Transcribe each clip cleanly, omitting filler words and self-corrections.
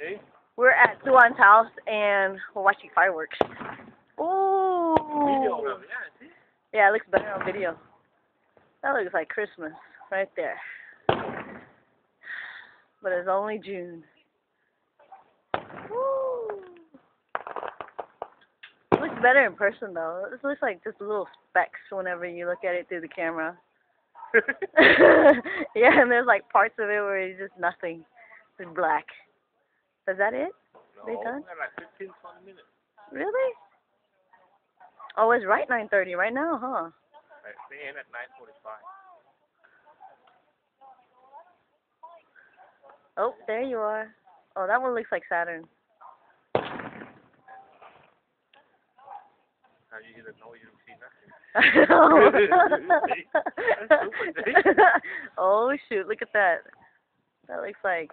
See? We're at Duan's house and we're watching fireworks. Ooh. Video, yeah, see? Yeah, it looks better on video. That looks like Christmas right there. But it's only June. Woo. It looks better in person though. This looks like just little specks whenever you look at it through the camera. Yeah, and there's like parts of it where it's just nothing. It's black. Is that it? No, They done? like 15, 20 minutes. Really? Oh, it's right 9:30 right now, huh? Like, they end at 9:45. Oh, there you are. Oh, that one looks like Saturn. How you didn't know you don't see nothing? Oh shoot! Look at that. That looks like.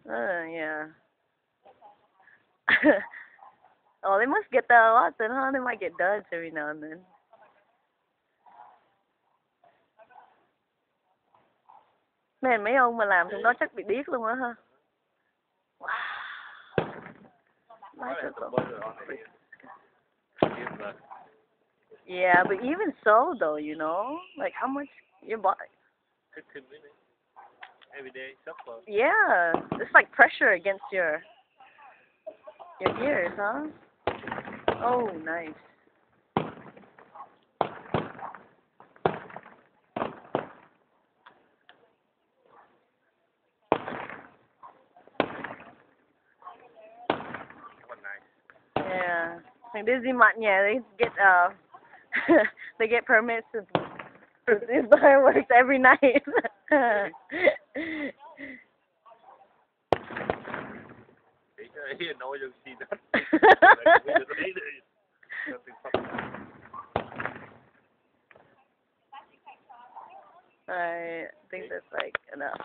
Yeah. Oh, they must get that a lot then, huh? They might get duds every now and then. Man, mấy ông mà làm trong đó chắc bị điếc luôn á ha. Wow. Nice The little. butter on it. Yeah, but even so though, you know, like how much your body. 15 minutes. Every day, shuffle. Yeah, it's like pressure against your ears, huh? Oh, nice. Yeah, like this is yeah, they get they get permits to produce fireworks every night. You know you see that. I think that's like enough.